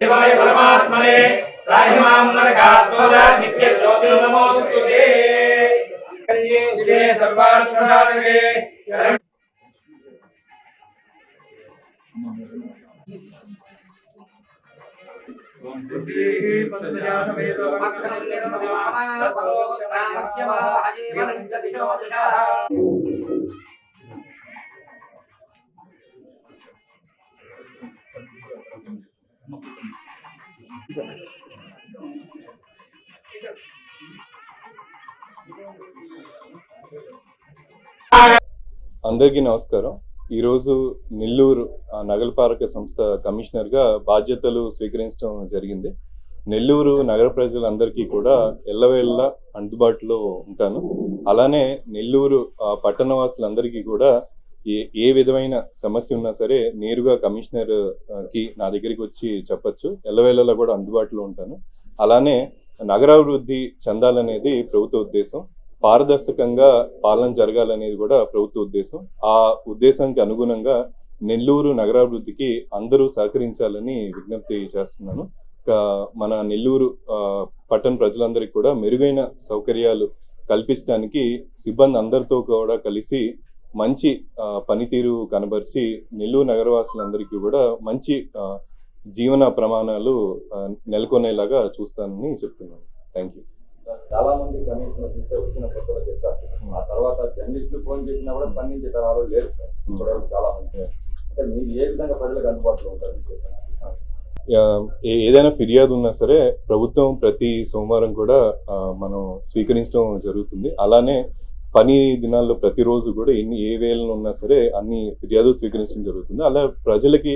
देवाय परमात्मने राहिमां नरकात्मजा नित्य ज्योतिर्नमोस्तुते शिवे सर्वार्थसाधके ओम बुद्धिः पस्मजातवेदो अक्षरं निर्मलमाना सरोस्नामक्यमः आजीवनं जतिशो दिशाः అందరికీ నమస్కారం. ఈరోజు నెల్లూరు నగరపాలక సంస్థ కమిషనర్గా బాధ్యతలు స్వీకరించడం జరిగింది. నెల్లూరు నగర ప్రజలందరికీ కూడా ఎల్లవేళ్ళ అందుబాటులో ఉంటాను. అలానే నెల్లూరు పట్టణవాసులందరికీ కూడా ఏ విధమైన సమస్య ఉన్నా సరే నేరుగా కమిషనర్ కి నా దగ్గరికి వచ్చి చెప్పచ్చు. ఎల్లవేళలా కూడా అందుబాటులో ఉంటాను. అలానే నగరాభివృద్ధి చెందాలనేది ప్రభుత్వ ఉద్దేశం. పారదర్శకంగా పాలన జరగాలనేది కూడా ప్రభుత్వ ఉద్దేశం. ఆ ఉద్దేశానికి అనుగుణంగా నెల్లూరు నగరాభివృద్ధికి అందరూ సహకరించాలని విజ్ఞప్తి చేస్తున్నాను. మన నెల్లూరు పట్టణ ప్రజలందరికీ కూడా మెరుగైన సౌకర్యాలు కల్పించడానికి సిబ్బంది అందరితో కూడా కలిసి మంచి పనితీరు కనబరిచి నెల్లూరు నగరవాసులందరికీ కూడా మంచి జీవన ప్రమాణాలు నెలకొనేలాగా చూస్తానని చెప్తున్నాను. Thank you. చాలా మంది కమిషనర్ వచ్చిన కొత్తగా చెప్పారు. ఆ తర్వాత జర్నలిస్టులు ఫోన్ చేసినా కూడా స్పందించే తరాలు లేరు చాలా మంది. అంటే మీరు ఏ విధంగా ప్రజలకు అందుబాటులో ఉంటారని చెప్పారు. ఏదైనా ఫిర్యాదు ఉన్నా సరే ప్రభుత్వం ప్రతి సోమవారం కూడా మనం స్వీకరించడం జరుగుతుంది. అలానే పని దినాల్లో ప్రతిరోజు కూడా ఏ వేళను ఉన్నా సరే అన్ని ఫిర్యాదు స్వీకరించడం జరుగుతుంది. అలా ప్రజలకి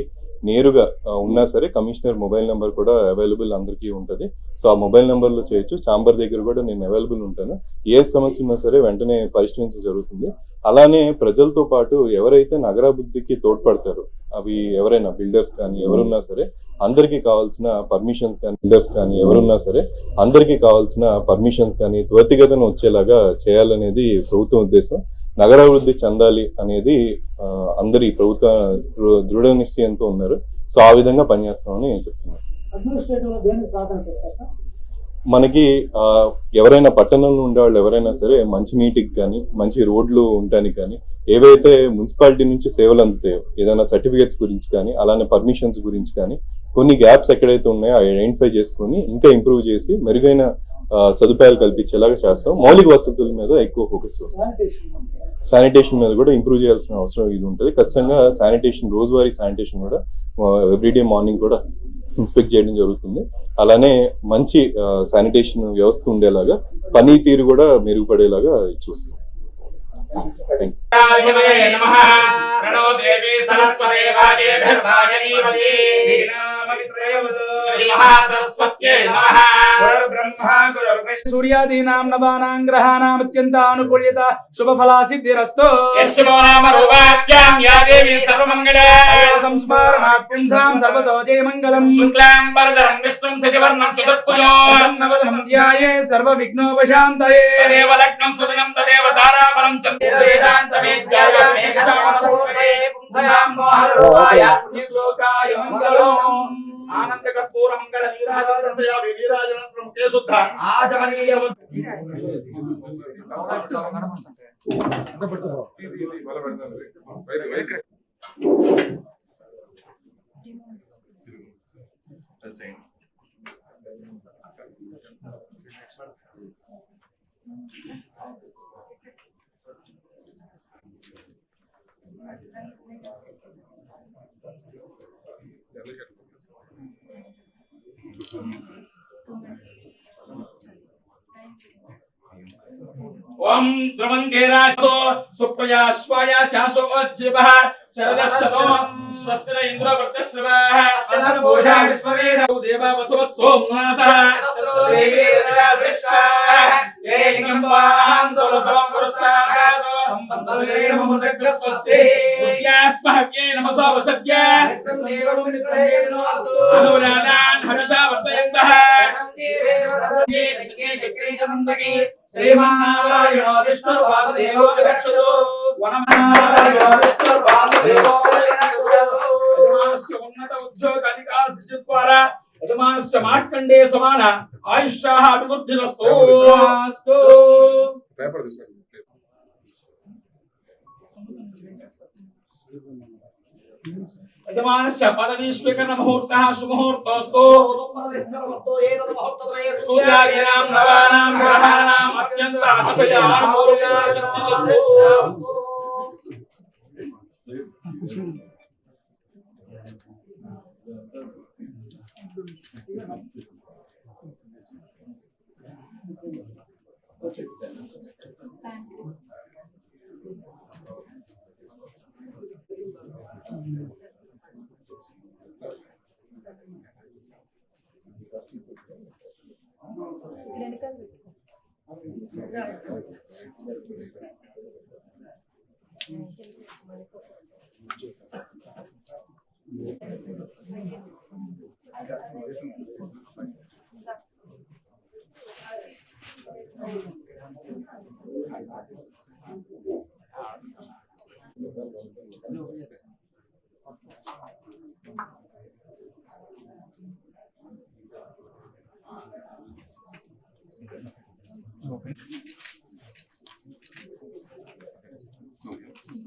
నేరుగా ఉన్నా సరే కమిషనర్ మొబైల్ నెంబర్ కూడా అవైలబుల్ అందరికీ ఉంటుంది. సో ఆ మొబైల్ నెంబర్లో చేయొచ్చు. ఛాంబర్ దగ్గర కూడా నేను అవైలబుల్ ఉంటాను. ఏ సమస్య ఉన్నా సరే వెంటనే పరిష్కరించడం జరుగుతుంది. అలానే ప్రజలతో పాటు ఎవరైతే నగరాభివృద్ధికి తోడ్పడతారో అవి ఎవరైనా బిల్డర్స్ కానీ ఎవరున్నా సరే అందరికీ కావాల్సిన పర్మిషన్స్ కానీ బిల్డర్స్ కానీ ఎవరున్నా సరే అందరికీ కావాల్సిన పర్మిషన్స్ కానీ త్వరితగతిన వచ్చేలాగా చేయాలనేది ప్రభుత్వం ఉద్దేశం. నగరాభివృద్ధి చెందాలి అనేది అందరి ప్రభుత్వ దృఢ నిశ్చయంతో ఉన్నారు. సో ఆ విధంగా పనిచేస్తామని చెప్తున్నారు. మనకి ఎవరైనా పట్టణంలో ఉండేవాళ్ళు ఎవరైనా సరే మంచి నీటికి కానీ మంచి రోడ్లు ఉండడానికి కానీ ఏవైతే మున్సిపాలిటీ నుంచి సేవలు అందుతాయో ఏదైనా సర్టిఫికేట్స్ గురించి కానీ అలానే పర్మిషన్స్ గురించి కానీ కొన్ని గ్యాప్స్ ఎక్కడైతే ఉన్నాయో ఐడెంటిఫై చేసుకొని ఇంకా ఇంప్రూవ్ చేసి మెరుగైన సదుపాయాలు కల్పించేలాగా చేస్తాం. మౌలిక వసతుల మీద ఎక్కువ ఫోకస్ శానిటేషన్ మీద కూడా ఇంప్రూవ్ చేయాల్సిన అవసరం ఇది ఉంటుంది. ఖచ్చితంగా శానిటేషన్ రోజువారీ శానిటేషన్ కూడా ఎవ్రీడే మార్నింగ్ కూడా ఇన్స్పెక్ట్ చేయడం జరుగుతుంది. అలానే మంచి శానిటేషన్ వ్యవస్థ ఉండేలాగా పనితీరు కూడా మెరుగుపడేలాగా చూస్తాం. सूर्यादीनां नवानां ग्रहाणां अत्यन्तानुकूल्यता शुभफला सिद्धिरस्तु। यस्यो नाम रूपाभ्यां या देवी सर्वमङ्गला संस्मारणात्पुंसां सर्वतो जयमङ्गलम्। शुक्लां वरदं विष्णुं शशिवर्णं चतुर्भुजो तन्नवदं ध्याये सर्वविघ्नोपशान्तये। तदेव लग्नं सुदिनं तदेव ताराबलं चन्द्र वेदान्तवेद्याय मेषामधूर्णे पुंसां मोहरूपाय निश्लोकाय मङ्गलम्। आनंद कर्पूर मंगल नीराजनस्य विराजनं मुखे शुद्ध आजमनीय ओम ध्रुवंगेरासो सुप्रजास्वाय चासो अज्जिबः शरदश्चतो स्वस्तिर इंद्र वृद्धश्रवः स्वसर्वोषा विश्ववेदौ देवा वसुवः सोमनासः देवीर्विष्टाः ये लिंगम्बां तुलसो पुरस्तादो संपत्सरेण मृदग्रस्वस्ति उद्यास्महव्ये नमसो वसद्य अनुराधान् हर्षा वर्धयन्तः श्रीमन्नारायण विष्णुर्वासुदेवो रक्षतु वनमन्नारायण विष्णुर्वासुदेवो रक्षतु उन्नत उद्योगाधिकार सिद्धिद्वारा యజమానస్య మార్కండే సమాన ఆయుష్యాః అభివృద్ధిరస్తు. అస్తు. యజమానస్య పదవీ స్వీకరణ ముహూర్తః శుభముహూర్తోస్తు. సూర్యాదీనాం నవానాం గ్రహాణాం అత్యంత అతిశయ అనుకూలితా సిద్ధిరస్తు.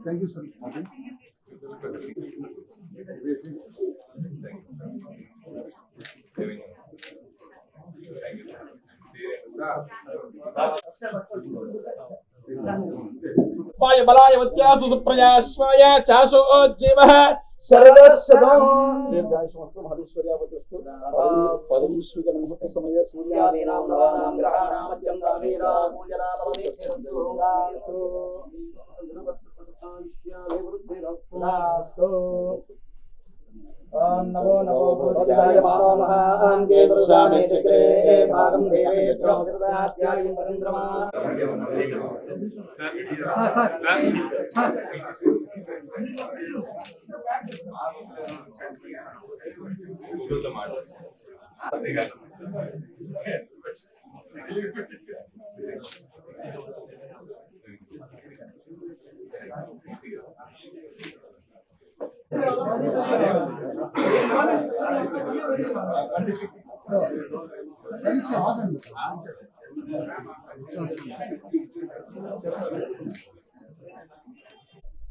Thank you, sir. పాయ బలాయ వత్యాసు సుప్రజాశ్వాయ చాసో జీవః శరదశతం. దీర్ఘాయుష్మస్తు మహేశ్వర్యావతిస్తు పదవీ స్వీకరణ ముహూర్త సమయ సూర్యాదీనాం నవానాం గ్రహాణాం అత్యంత వీరా పూజనా బలదేశరస్తు. ఓం నమో నమో భూతికాయ మానో మహాం కేతుర్షామే చక్రే భాగం దేవేభ్యో సదాత్యాయం పరంద్రమా. ఆగండి.